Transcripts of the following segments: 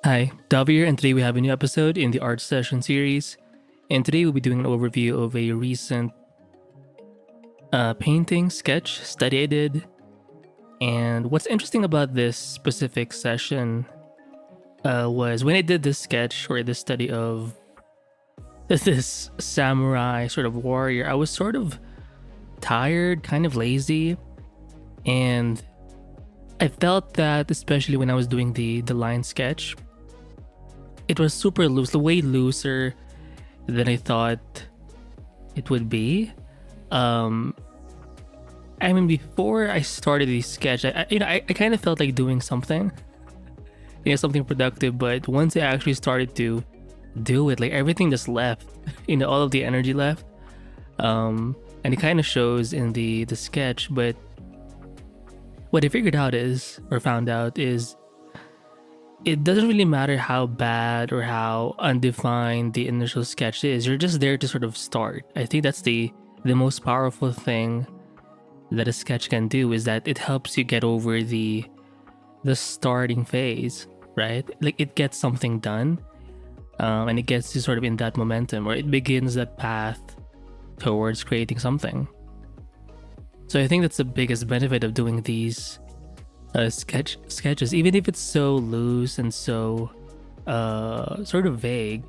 Hi, Davi here, and today we have a new episode in the art session series. And today we'll be doing an overview of a recent painting sketch study I did. And what's interesting about this specific session was when I did this sketch or this study of this samurai sort of warrior, I was sort of tired, kind of lazy, and I felt that especially when I was doing the line sketch, it was super loose, way looser than I thought it would be. I mean, before I started the sketch, I kind of felt like doing something, something productive. But once I actually started to do it, like everything just left, all of the energy left. And it kind of shows in the sketch. But what I found out is, it doesn't really matter how bad or how undefined the initial sketch is. You're just there to sort of start. I think that's the most powerful thing that a sketch can do, is that it helps you get over the starting phase, right? Like it gets something done, and it gets you sort of in that momentum, or it begins that path towards creating something. So I think that's the biggest benefit of doing these sketches, even if it's so loose and so sort of vague.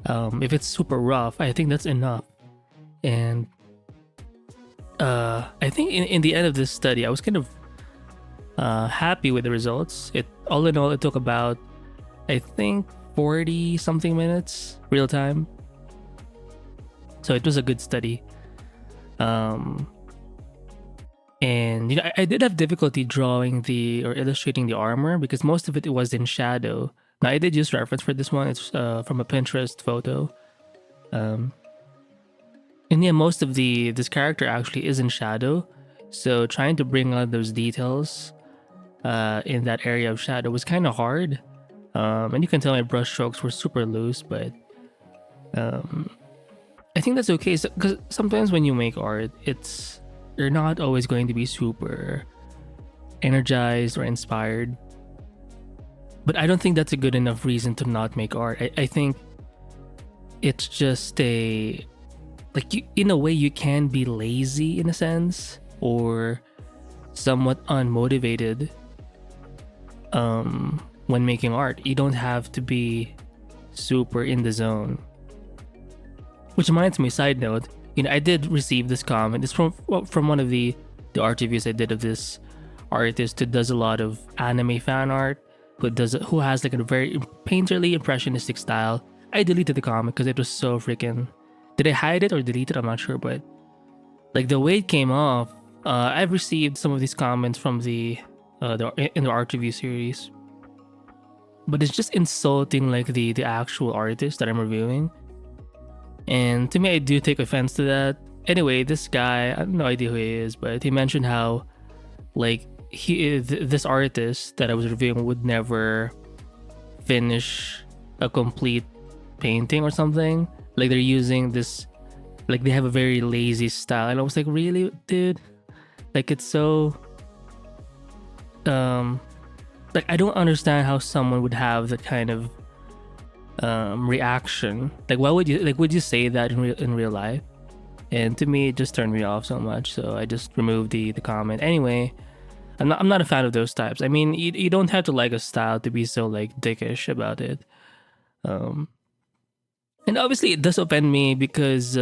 If it's super rough, I think that's enough. And I think in the end of this study, I was kind of happy with the results. All in all, it took about, I think, 40 something minutes real time. So it was a good study. And I did have difficulty drawing or illustrating the armor because most of it was in shadow. Now I did use reference for this one. It's from a Pinterest photo. And yeah, most of this character actually is in shadow. So trying to bring out those details in that area of shadow was kind of hard. And you can tell my brush strokes were super loose, but I think that's okay. Because sometimes when you make art, you're not always going to be super energized or inspired. But I don't think that's a good enough reason to not make art. I think it's just in a way, you can be lazy in a sense, or somewhat unmotivated when making art. You don't have to be super in the zone. Which reminds me, side note, I did receive this comment. It's from one of the art reviews I did of this artist who does a lot of anime fan art, who has like a very painterly impressionistic style. I deleted the comment because it was so freaking. Did I hide it or delete it? I'm not sure, but like the way it came off, I've received some of these comments from in the art review series, but it's just insulting like the actual artist that I'm reviewing. And to me, I do take offense to that. Anyway, this guy, I have no idea who he is, but he mentioned how, like, this artist that I was reviewing would never finish a complete painting or something. Like, they're using this, like, they have a very lazy style. And I was like, really, dude? Like, it's so, like, I don't understand how someone would have that kind of reaction. Like, why would you say that in real life? And to me, it just turned me off so much, so I just removed the comment. Anyway, I'm not a fan of those types. I mean, you don't have to like a style to be so like dickish about it. And obviously it does offend me because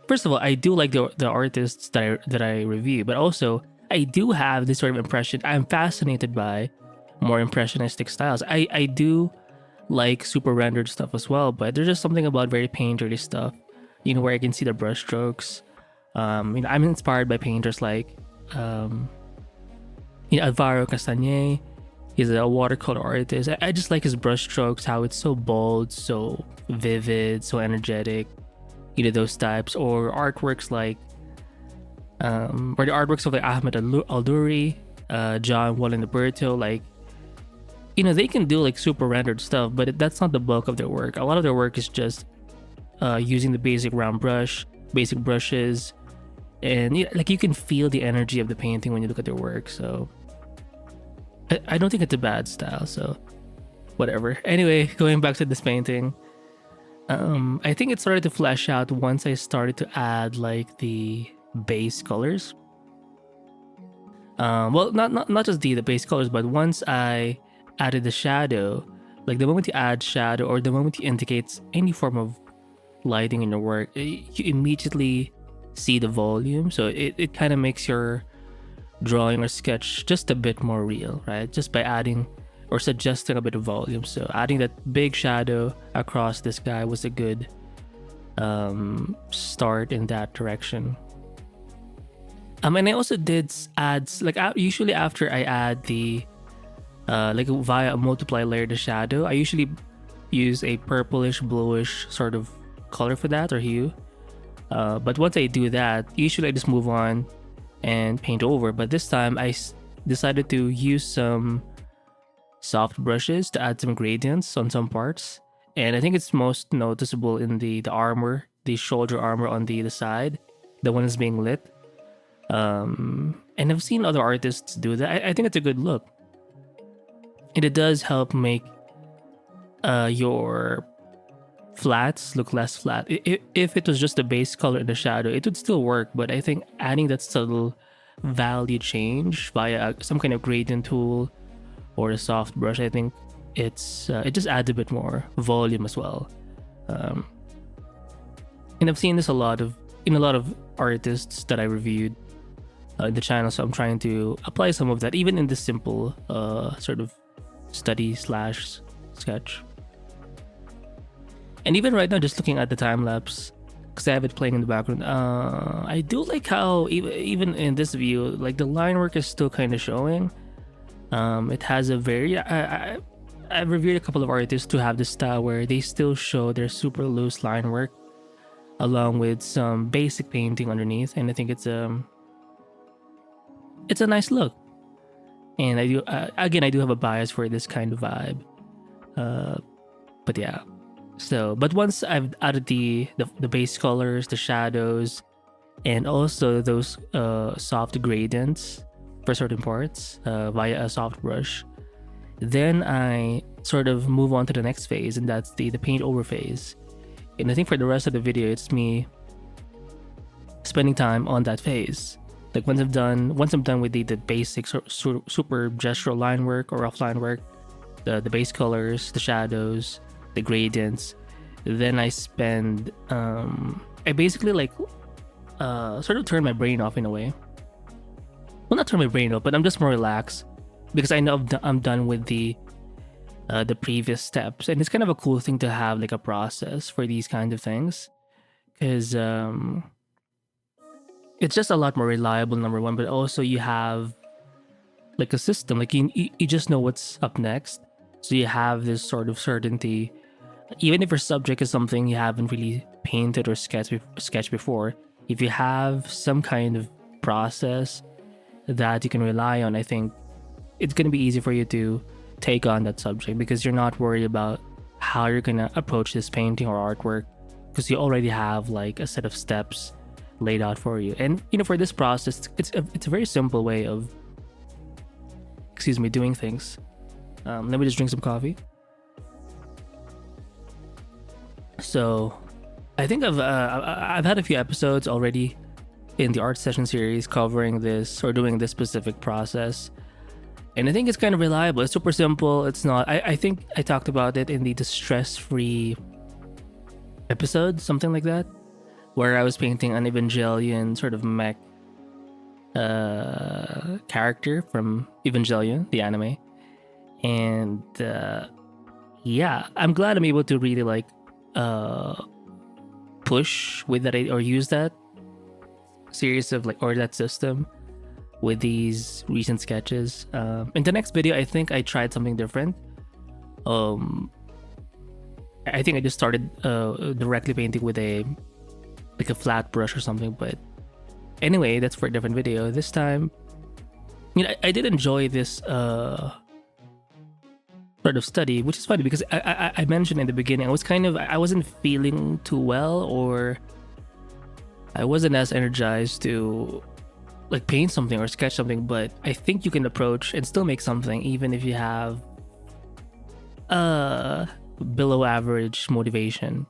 first of all, I do like the artists that I review, but also I do have this sort of impression. I'm fascinated by more impressionistic styles. I do like super rendered stuff as well, but there's just something about very painterly stuff, where I can see the brush strokes. I'm inspired by painters like Alvaro Castañé. He's a watercolor artist. I just like his brush strokes, how it's so bold, so vivid, so energetic, those types. Or artworks like or the artworks of like Ahmed Alduri, John Wallenberto, like, they can do like super rendered stuff, but that's not the bulk of their work. A lot of their work is just using the basic round brush, basic brushes, and like you can feel the energy of the painting when you look at their work. So I don't think it's a bad style. So whatever. Anyway, going back to this painting, I think it started to flesh out once I started to add like the base colors. Well, not just the base colors, but once I added the shadow, like the moment you add shadow or the moment you indicate any form of lighting in your work, you immediately see the volume. So it kind of makes your drawing or sketch just a bit more real, right? Just by adding or suggesting a bit of volume. So adding that big shadow across this guy was a good start in that direction. And I also did add, like usually after I add the like via a multiply layer the shadow, I usually use a purplish bluish sort of color for that, or hue. But once I do that, usually I just move on and paint over. But this time I decided to use some soft brushes to add some gradients on some parts. And I think it's most noticeable in the armor, the shoulder armor on the side, the one that's being lit. And I've seen other artists do that. I think it's a good look. And it does help make your flats look less flat. If it was just the base color and the shadow, it would still work. But I think adding that subtle value change via some kind of gradient tool or a soft brush, I think it just adds a bit more volume as well. And I've seen this in a lot of artists that I reviewed in the channel, so I'm trying to apply some of that even in this simple sort of study slash sketch. And even right now, just looking at the time lapse, because I have it playing in the background, I do like how even in this view, like the line work is still kind of showing. It has a very I've reviewed a couple of artists who have this style where they still show their super loose line work along with some basic painting underneath, and I think it's a nice look. And I do again, I do have a bias for this kind of vibe, but yeah. So, but once I've added the base colors, the shadows, and also those soft gradients for certain parts via a soft brush, then I sort of move on to the next phase, and that's the paint over phase. And I think for the rest of the video, it's me spending time on that phase. Like once I'm done with the basic super gestural line work or rough line work, the base colors, the shadows, the gradients, then I spend I basically like sort of turn my brain off in a way. Well, not turn my brain off, but I'm just more relaxed because I know I'm done with the previous steps, and it's kind of a cool thing to have like a process for these kinds of things, because it's just a lot more reliable, number one, but also you have like a system, like you just know what's up next, so you have this sort of certainty. Even if your subject is something you haven't really painted or sketched before, if you have some kind of process that you can rely on, I think it's going to be easy for you to take on that subject, because you're not worried about how you're going to approach this painting or artwork, because you already have like a set of steps laid out for you. And you know, for this process, it's a very simple way of doing things. Let me just drink some coffee. So I think I've had a few episodes already in the art session series covering this or doing this specific process, and I think it's kind of reliable. It's super simple. It's not, I think I talked about it in the stress-free episode, something like that, where I was painting an Evangelion sort of mech character from Evangelion, the anime. And yeah, I'm glad I'm able to really like push with that or use that series of like, or that system with these recent sketches. In the next video, I think I tried something different. I think I just started directly painting with a flat brush or something, but anyway, that's for a different video. This time, you know, I did enjoy this sort of study, which is funny because I mentioned in the beginning, I wasn't feeling too well, or I wasn't as energized to like paint something or sketch something, but I think you can approach and still make something even if you have uh below average motivation.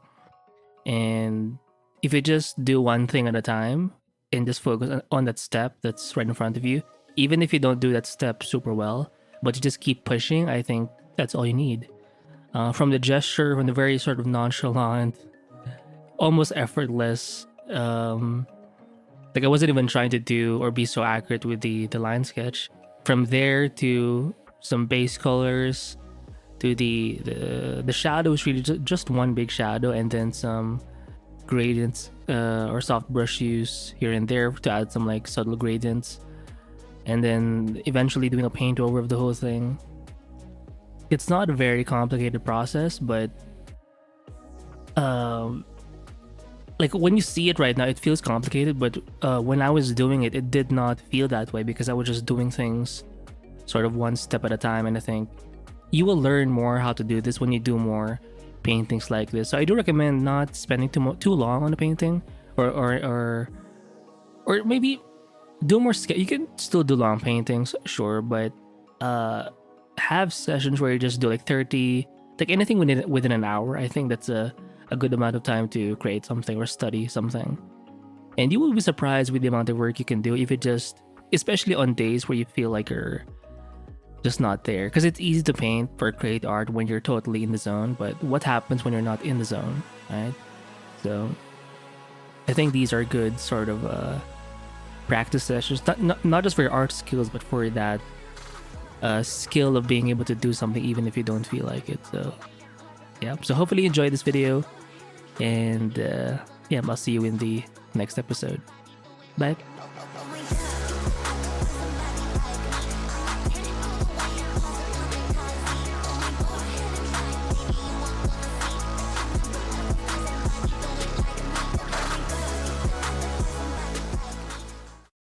And if you just do one thing at a time and just focus on that step that's right in front of you, even if you don't do that step super well, but you just keep pushing, I think that's all you need. From the gesture, from the very sort of nonchalant, almost effortless, like I wasn't even trying to do or be so accurate with the line sketch. From there to some base colors, to the shadow is really just one big shadow, and then some gradients or soft brush use here and there to add some like subtle gradients, and then eventually doing a paint over of the whole thing. It's not a very complicated process, but like when you see it right now, it feels complicated, but when I was doing it, it did not feel that way because I was just doing things sort of one step at a time. And I think you will learn more how to do this when you do more paintings like this. So I do recommend not spending too long on the painting, or maybe do more sketch. You can still do long paintings, sure, but have sessions where you just do like 30, like anything within an hour. I think that's a good amount of time to create something or study something. And you will be surprised with the amount of work you can do if it just, especially on days where you feel like you're just not there. Because it's easy to paint or create art when you're totally in the zone, but what happens when you're not in the zone, right? So I think these are good sort of practice sessions, not just for your art skills, but for that skill of being able to do something even if you don't feel like it. So yeah, so hopefully you enjoyed this video, and yeah, I'll see you in the next episode. Bye.